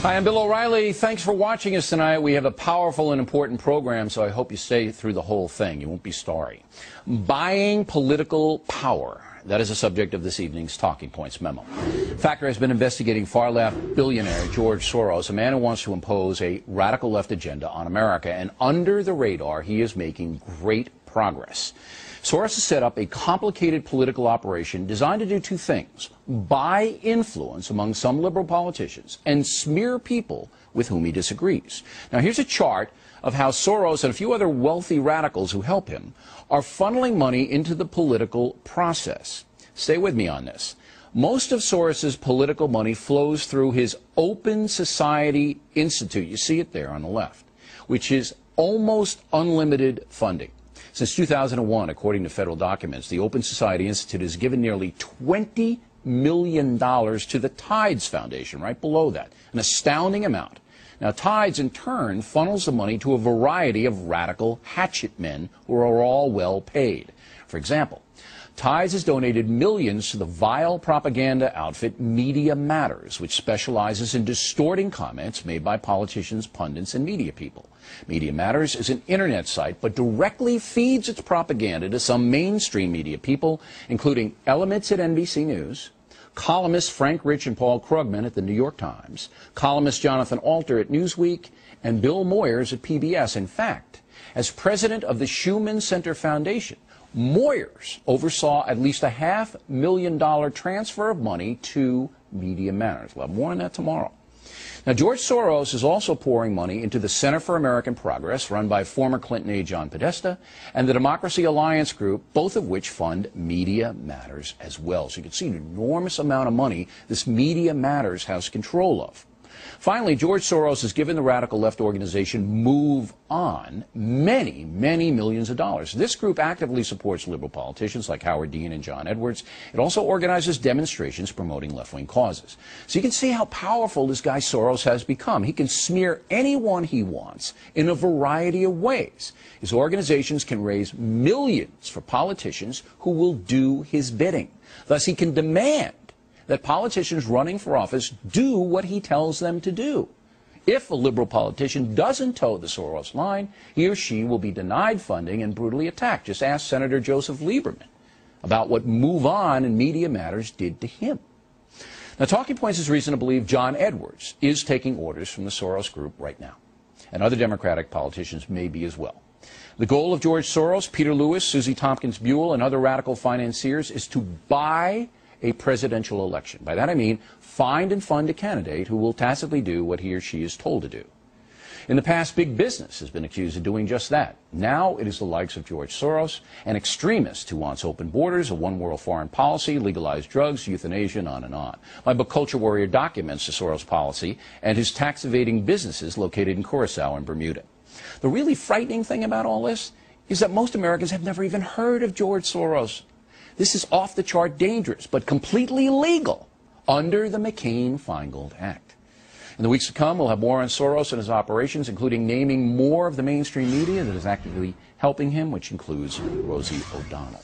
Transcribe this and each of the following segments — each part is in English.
Hi, I'm Bill O'Reilly. Thanks for watching us tonight. We have a powerful and important program, so I hope you stay through the whole thing. You won't be sorry. Buying political power. That is the subject of this evening's Talking Points memo. Factor has been investigating far-left billionaire George Soros, a man who wants to impose a radical left agenda on America. And under the radar, he is making great progress. Soros has set up a complicated political operation designed to do two things: buy influence among some liberal politicians and smear people with whom he disagrees. Now, here's a chart of how Soros and a few other wealthy radicals who help him are funneling money into the political process. Stay with me on this. Most of Soros's political money flows through his Open Society Institute. You see it there on the left, which is almost unlimited funding. Since 2001, according to federal documents, the Open Society Institute has given nearly $20 million to the Tides Foundation, right below that, an astounding amount. Now, Tides, in turn, funnels the money to a variety of radical hatchet men who are all well paid. For example, Tides has donated millions to the vile propaganda outfit Media Matters, which specializes in distorting comments made by politicians, pundits, and media people. Media Matters is an internet site, but directly feeds its propaganda to some mainstream media people, including elements at NBC News, columnists Frank Rich and Paul Krugman at the New York Times, columnist Jonathan Alter at Newsweek, and Bill Moyers at PBS. In fact, as president of the Schumann Center Foundation, Moyers oversaw at least a $500,000 transfer of money to Media Matters. We'll have more on that tomorrow. Now, George Soros is also pouring money into the Center for American Progress, run by former Clinton aide John Podesta, and the Democracy Alliance Group, both of which fund Media Matters as well. So you can see an enormous amount of money this Media Matters has control of. Finally, George Soros has given the radical left organization Move On many millions of dollars. This group actively supports liberal politicians like Howard Dean and John Edwards. It also organizes demonstrations promoting left-wing causes. So you can see how powerful this guy Soros has become. He can smear anyone he wants in a variety of ways. His organizations can raise millions for politicians who will do his bidding. Thus, he can demand that politicians running for office do what he tells them to do. If a liberal politician doesn't toe the Soros line, he or she will be denied funding and brutally attacked. Just ask Senator Joseph Lieberman about what Move On and Media Matters did to him. Now, Talking Points has reason to believe John Edwards is taking orders from the Soros group right now, and other Democratic politicians may be as well. The goal of George Soros, Peter Lewis, Susie Tompkins Buell, and other radical financiers is to buy a presidential election. By that I mean find and fund a candidate who will tacitly do what he or she is told to do. In the past, big business has been accused of doing just that. Now it is the likes of George Soros, an extremist who wants open borders, a one-world foreign policy, legalized drugs, euthanasia, and on and on. My book, Culture Warrior, documents the Soros policy and his tax-evading businesses located in Curacao and Bermuda. The really frightening thing about all this is that most Americans have never even heard of George Soros. This is off-the-chart dangerous, but completely legal under the McCain-Feingold Act. In the weeks to come, we'll have more on Soros and his operations, including naming more of the mainstream media that is actively helping him, which includes Rosie O'Donnell.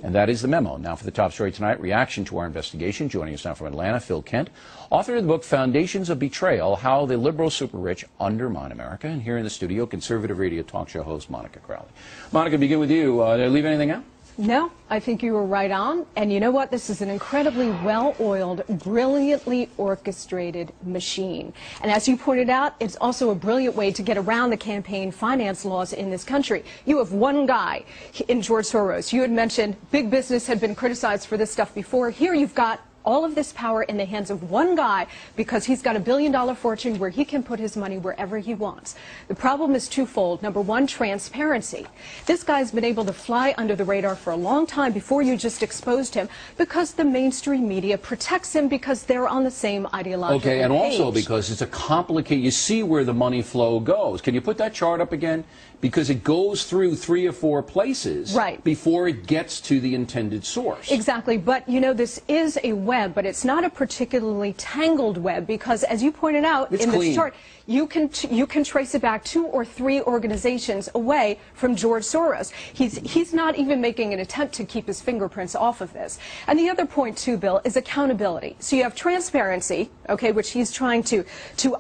And that is the memo. Now for the top story tonight, reaction to our investigation. Joining us now from Atlanta, Phil Kent, author of the book Foundations of Betrayal, How the Liberal Super-Rich Undermine America. And here in the studio, conservative radio talk show host Monica Crowley. Monica, begin with you. Did I leave anything out? No, I think you were right on. And you know what? This is an incredibly well-oiled, brilliantly orchestrated machine. And as you pointed out, it's also a brilliant way to get around the campaign finance laws in this country. You have one guy in George Soros. You had mentioned big business had been criticized for this stuff before. Here you've got all of this power in the hands of one guy because he's got $1 billion fortune where he can put his money wherever he wants. The problem is twofold. Number one, transparency. This guy's been able to fly under the radar for a long time before you just exposed him because the mainstream media protects him because they're on the same ideological Okay, and page. also because it's a complicated, you see where the money flow goes. Can you put that chart up again? Because it goes through 3 or 4 places right before it gets to the intended source. Exactly, but you know, this is a web, but it's not a particularly tangled web because, as you pointed out It's in clean. this chart, you can trace it back 2 or 3 organizations away from George Soros. He's not even making an attempt to keep his fingerprints off of this. And the other point, too, Bill, is accountability. So you have transparency, okay, which he's trying to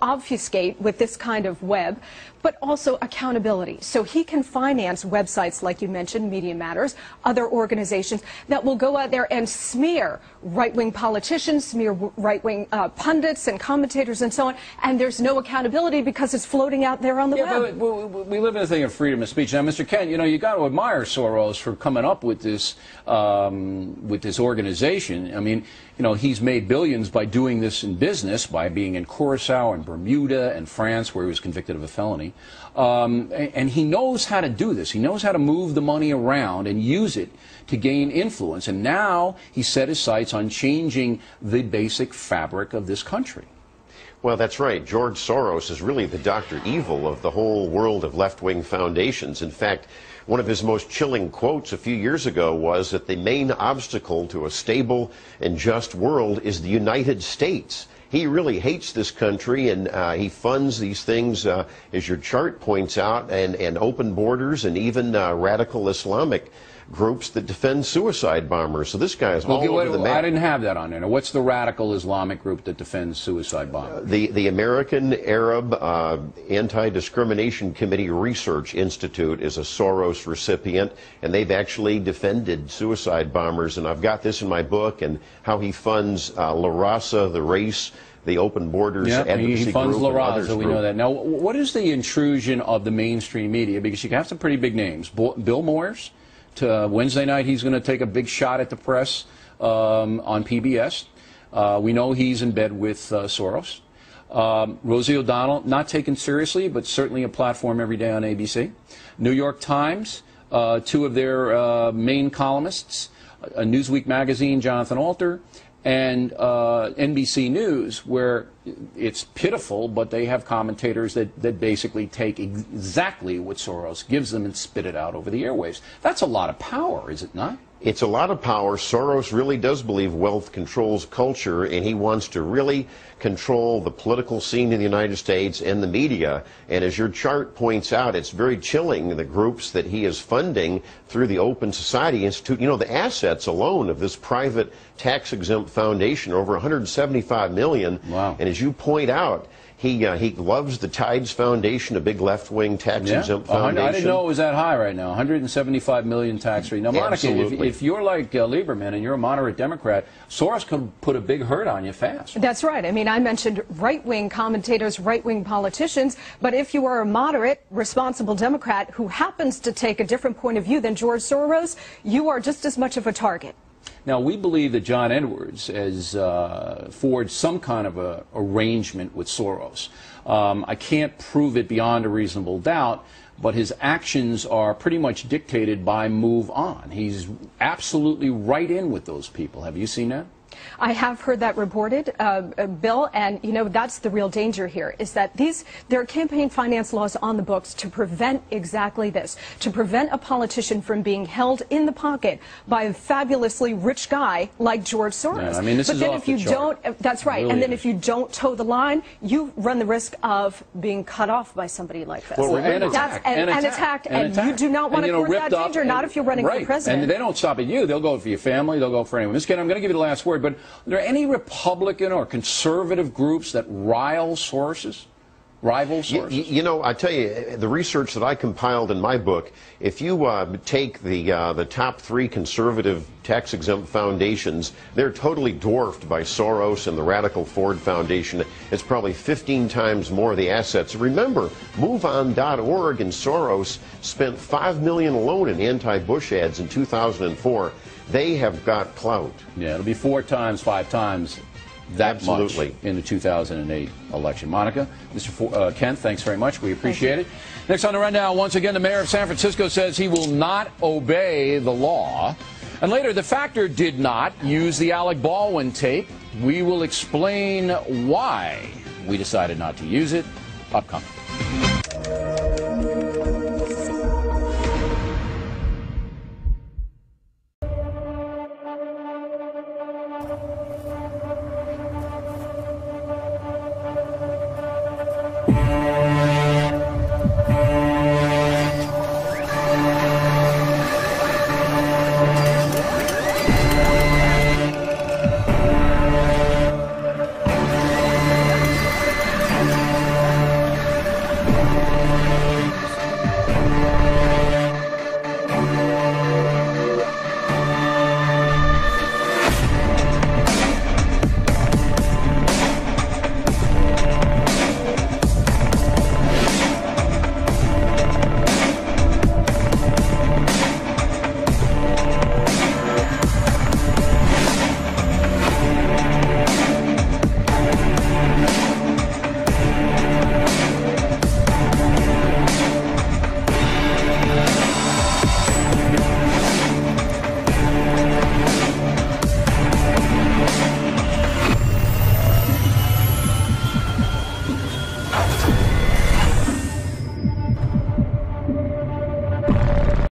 obfuscate with this kind of web, but also accountability. So he can finance websites, like you mentioned, Media Matters, other organizations that will go out there and smear right-wing politicians, smear right-wing pundits and commentators and so on, and there's no accountability because it's floating out there on the web. But we live in a thing of freedom of speech. Now, Mr. Kent, you know, you got to admire Soros for coming up with this organization. I mean, you know, he's made billions by doing this in business, by being in Curacao and Bermuda and France, where he was convicted of a felony. And he knows how to do this. He knows how to move the money around and use it to gain influence. And now he set his sights on changing the basic fabric of this country. Well, that's right. George Soros is really the Dr. Evil of the whole world of left-wing foundations. In fact, one of his most chilling quotes a few years ago was that the main obstacle to a stable and just world is the United States. He really hates this country, and he funds these things, as your chart points out, and open borders and even radical Islamic groups that defend suicide bombers. So this guy is all over the map. I didn't have that on there. Now, what's the radical Islamic group that defends suicide bombers? The American Arab Anti-Discrimination Committee Research Institute is a Soros recipient, and they've actually defended suicide bombers. And I've got this in my book, and how he funds La Raza, the race, the open borders advocacy he funds group, La and others Raza, we know that. Now, what is the intrusion of the mainstream media? Because you have some pretty big names. Bill Moyers. Wednesday night, he's going to take a big shot at the press on PBS. We know he's in bed with Soros. Rosie O'Donnell, not taken seriously, but certainly a platform every day on ABC. New York Times, 2 of their main columnists, Newsweek magazine, Jonathan Alter, and NBC News, where it's pitiful, but they have commentators that basically take exactly what Soros gives them and spit it out over the airwaves. That's a lot of power, is it not? It's a lot of power. Soros really does believe wealth controls culture, and he wants to really control the political scene in the United States and the media. And as your chart points out, it's very chilling, the groups that he is funding through the Open Society Institute. You know, the assets alone of this private tax-exempt foundation, over $175 million. Wow. And as you point out, he loves the Tides Foundation, a big left-wing tax-exempt foundation. I didn't know it was that high right now, 175 million tax-free. Now, Monica, if you're like Lieberman and you're a moderate Democrat, Soros could put a big hurt on you fast. That's right. I mean, I mentioned right-wing commentators, right-wing politicians, but if you are a moderate, responsible Democrat who happens to take a different point of view than George Soros, you are just as much of a target. Now, we believe that John Edwards has forged some kind of a arrangement with Soros. I can't prove it beyond a reasonable doubt, but his actions are pretty much dictated by Move On. He's absolutely right in with those people. Have you seen that? I have heard that reported, Bill, and you know that's the real danger here, is that there are campaign finance laws on the books to prevent exactly this, to prevent a politician from being held in the pocket by a fabulously rich guy like George Soros. Yeah, I mean, this is off the chart. That's right, Really and then if you don't toe the line, you run the risk of being cut off by somebody like this. Well, and attacked, and you do not want to court that danger, not if you're running for president. And they don't stop at you. They'll go for your family. They'll go for anyone. Ms. Kent, I'm going to give you the last word, but are there any Republican or conservative groups that rival Soros? You know, I tell you, the research that I compiled in my book, if you take the top 3 conservative tax-exempt foundations, they're totally dwarfed by Soros and the Radical Ford Foundation. It's probably 15 times more of the assets. Remember, MoveOn.org and Soros spent $5 million alone in anti-Bush ads in 2004. They have got clout. Yeah, it'll be 4 times, 5 times that Absolutely. much in the 2008 election. Monica, Mr. Kent, thanks very much. We appreciate it. Next on the rundown, once again, the mayor of San Francisco says he will not obey the law. And later, the Factor did not use the Alec Baldwin tape. We will explain why we decided not to use it. Upcoming.